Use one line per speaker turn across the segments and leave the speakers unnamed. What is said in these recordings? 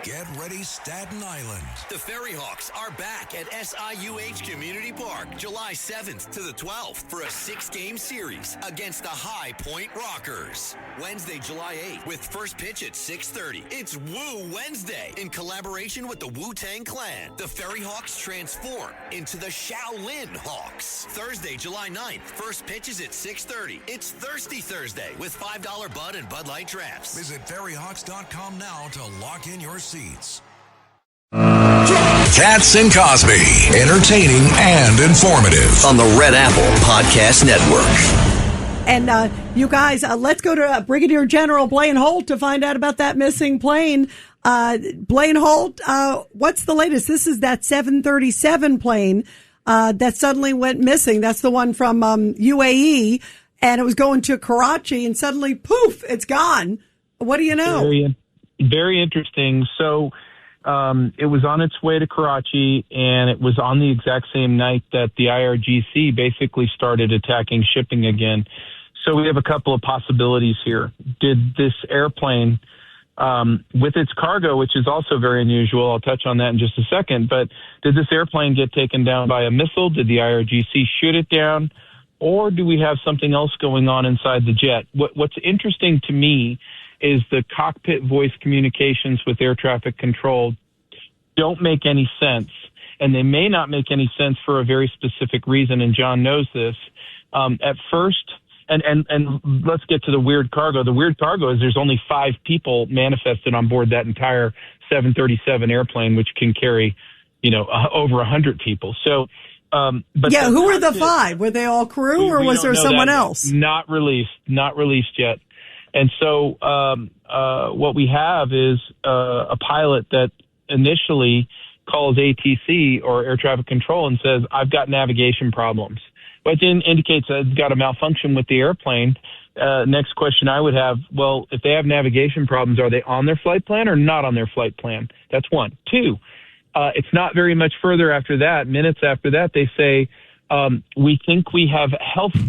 Get ready, Staten Island.
The Ferry Hawks are back at SIUH Community Park July 7th to the 12th for a 6-game series against the High Point Rockers. Wednesday, July 8th with first pitch at 6:30. It's Woo Wednesday in collaboration with the Wu-Tang Clan. The Ferry Hawks transform into the Shaolin Hawks. Thursday, July 9th, first pitch is at 6:30. It's Thirsty Thursday with $5 Bud and Bud Light drafts.
Visit ferryhawks.com now to lock in your seats. Katz and Cosby, entertaining and informative
On the Red Apple Podcast Network.
And you guys, let's go to Brigadier General Blaine Holt to find out about that missing plane. Blaine Holt, what's the latest? This is that 737 plane that suddenly went missing. That's the one from UAE, and it was going to Karachi, and suddenly, poof, it's gone. What do you know?
Very interesting. So it was on its way to Karachi, and it was on the exact same night that the IRGC basically started attacking shipping again. So we have a couple of possibilities here. Did this airplane, with its cargo, which is also very unusual, I'll touch on that in just a second, but did this airplane get taken down by a missile? Did the IRGC shoot it down? Or do we have something else going on inside the jet? What's interesting to me is the cockpit voice communications with air traffic control don't make any sense, and they may not make any sense for a very specific reason, and John knows this. At first, and let's get to the weird cargo. The weird cargo is there's only 5 people manifested on board that entire 737 airplane, which can carry, over 100 people. So, but
yeah, who were the 5? Were they all crew, or was there someone else?
Not released yet. And so what we have is a pilot that initially calls ATC or air traffic control and says, I've got navigation problems. But it indicates that it's got a malfunction with the airplane. Next question I would have, well, if they have navigation problems, are they on their flight plan or not on their flight plan? That's one. 2, it's not very much further after that. Minutes after that, they say, we think we have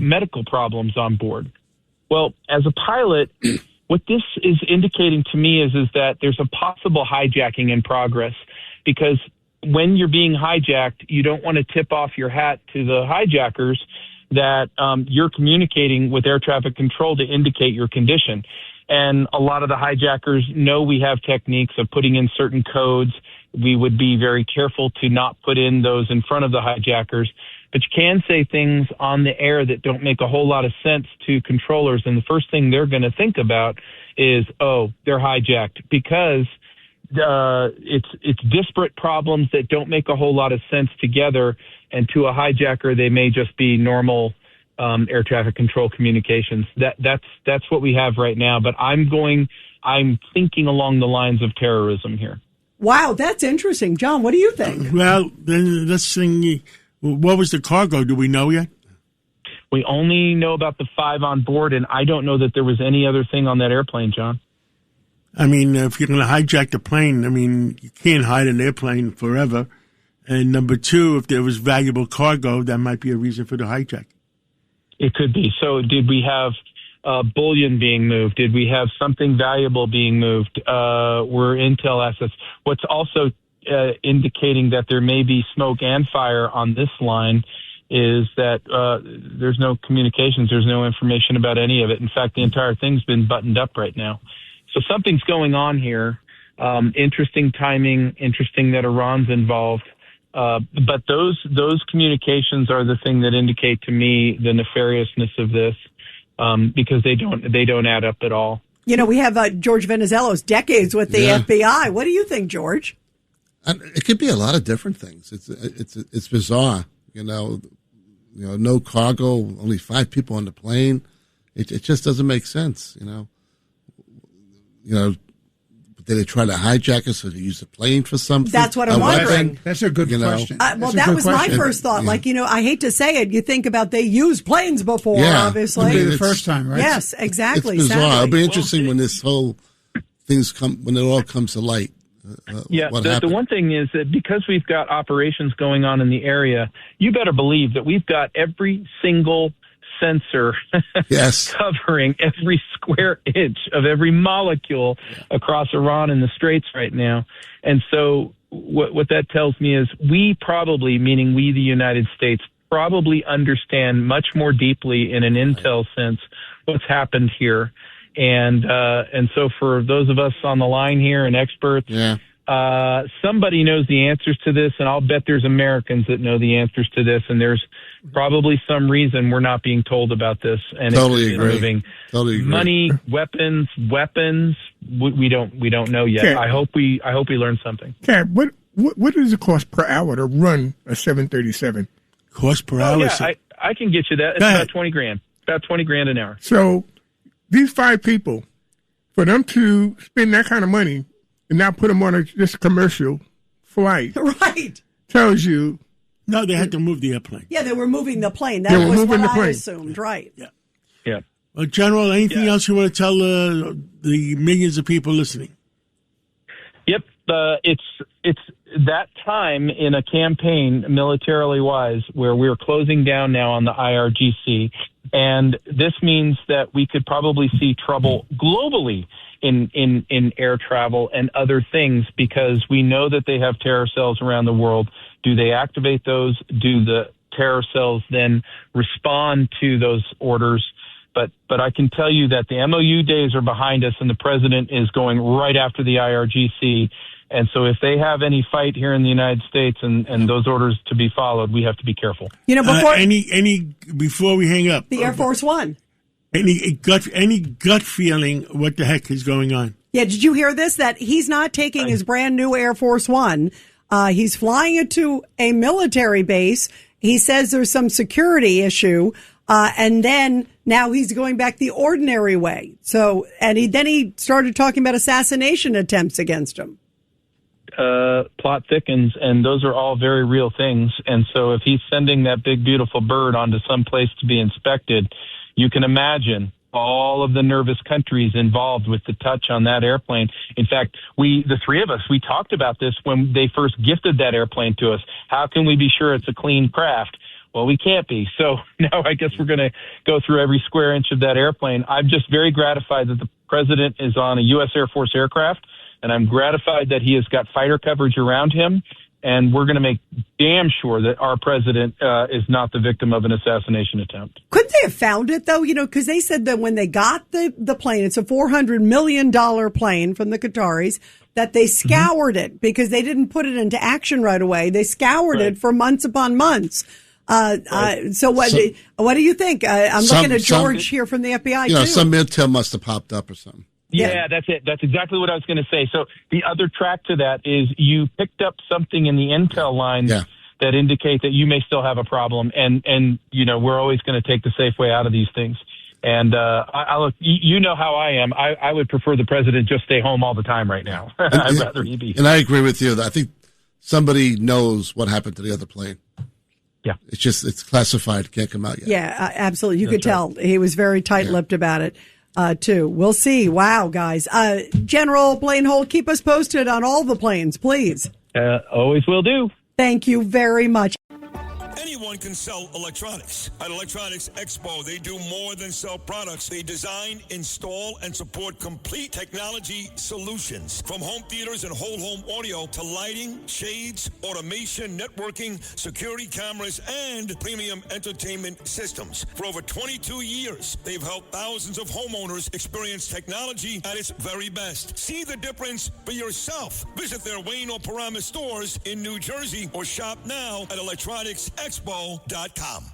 medical problems on board. Well, as a pilot, what this is indicating to me is that there's a possible hijacking in progress, because when you're being hijacked, you don't want to tip off your hat to the hijackers that you're communicating with air traffic control to indicate your condition. And a lot of the hijackers know we have techniques of putting in certain codes. We would be very careful to not put in those in front of the hijackers. But you can say things on the air that don't make a whole lot of sense to controllers. And the first thing they're going to think about is, oh, they're hijacked, because it's disparate problems that don't make a whole lot of sense together. And to a hijacker, they may just be normal air traffic control communications. That's what we have right now. But I'm thinking along the lines of terrorism here.
Wow, that's interesting. John, what do you think?
Well, then let's think. What was the cargo? Do we know yet?
We only know about the 5 on board, and I don't know that there was any other thing on that airplane, John.
I mean, if you're going to hijack the plane, I mean, you can't hide an airplane forever. And number 2, if there was valuable cargo, that might be a reason for the hijack.
It could be. So did we have bullion being moved? Did we have something valuable being moved? Were intel assets? What's also indicating that there may be smoke and fire on this line is that there's no communications, there's no information about any of it. In fact, the entire thing's been buttoned up right now. So something's going on here. Interesting timing, interesting that Iran's involved. But those communications are the thing that indicate to me the nefariousness of this, because they don't add up at all.
We have George Venizelos, decades with the FBI. What do you think, George?
It could be a lot of different things. It's bizarre, no cargo, only 5 people on the plane. It just doesn't make sense, Did they try to hijack us or to use the plane for something?
That's what I'm wondering.
That's a good question.
Well, that was my first thought. Yeah. I hate to say it. You think about they used planes before, obviously.
It'll be the first time, right?
Yes, exactly.
It's bizarre. It'll be interesting when this whole when it all comes to light.
The one thing is that because we've got operations going on in the area, you better believe that we've got every single sensor
Yes.
covering every square inch of every molecule across Iran in the Straits right now. And so what that tells me is we probably, meaning we, the United States, probably understand much more deeply in an intel sense what's happened here. And so for those of us on the line here and experts, somebody knows the answers to this, and I'll bet there's Americans that know the answers to this, and there's probably some reason we're not being told about this. And
Totally
it's
agree.
moving.
Totally agree.
Money, weapons. We don't know yet.
Okay.
I hope we learn something.
Cap, what does it cost per hour to run a 737?
Cost per hour?
Yeah, I can get you that. It's about $20,000. About $20,000 an hour.
So these 5 people, for them to spend that kind of money and not put them on just a commercial flight,
Right.
tells you.
No, they had to move the airplane.
Yeah, they were moving the plane.
They
That
were
was
moving
what
the
I
plane.
assumed, right.
Yeah.
Well, General, anything else you want to tell the millions of people listening?
Yep. It's that time in a campaign, militarily wise, where we're closing down now on the IRGC. And this means that we could probably see trouble globally in air travel and other things, because we know that they have terror cells around the world. Do they activate those? Do the terror cells then respond to those orders? But I can tell you that the MOU days are behind us, and the president is going right after the IRGC. And so if they have any fight here in the United States and those orders to be followed, we have to be careful.
You know, before
before we hang up,
the Air Force One.
Any gut feeling what the heck is going on?
Yeah, did you hear this? That he's not taking his brand new Air Force One. He's flying it to a military base. He says there's some security issue. And then now he's going back the ordinary way. So, and he started talking about assassination attempts against him.
Plot thickens, and those are all very real things. And so if he's sending that big, beautiful bird onto some place to be inspected, you can imagine all of the nervous countries involved with the touch on that airplane. In fact, the three of us, we talked about this when they first gifted that airplane to us. How can we be sure it's a clean craft? Well, we can't be. So now I guess we're going to go through every square inch of that airplane. I'm just very gratified that the president is on a U.S. Air Force aircraft, and I'm gratified that he has got fighter coverage around him. And we're going to make damn sure that our president is not the victim of an assassination attempt.
Couldn't they have found it, though? You know, because they said that when they got the plane, it's a $400 million plane from the Qataris, that they scoured it because they didn't put it into action right away. They scoured it for months upon months. So what do you think? I'm looking at George here from the FBI, too.
Some intel must have popped up or something.
Yeah, that's it. That's exactly what I was going to say. So the other track to that is you picked up something in the intel lines that indicate that you may still have a problem. And we're always going to take the safe way out of these things. And I look, you know how I am. I would prefer the president just stay home all the time right now. I'd rather he be.
And I agree with you. I think somebody knows what happened to the other plane.
Yeah.
It's classified. Can't come out yet.
Yeah, absolutely. You could tell he was very tight-lipped about it. Too. We'll see. Wow, guys. General Blaine Holt, keep us posted on all the planes, please.
Always will do.
Thank you very much.
Anyone can sell electronics. At Electronics Expo, they do more than sell products. They design, install, and support complete technology solutions. From home theaters and whole home audio to lighting, shades, automation, networking, security cameras, and premium entertainment systems. For over 22 years, they've helped thousands of homeowners experience technology at its very best. See the difference for yourself. Visit their Wayne or Paramus stores in New Jersey or shop now at electronicsexpo.com.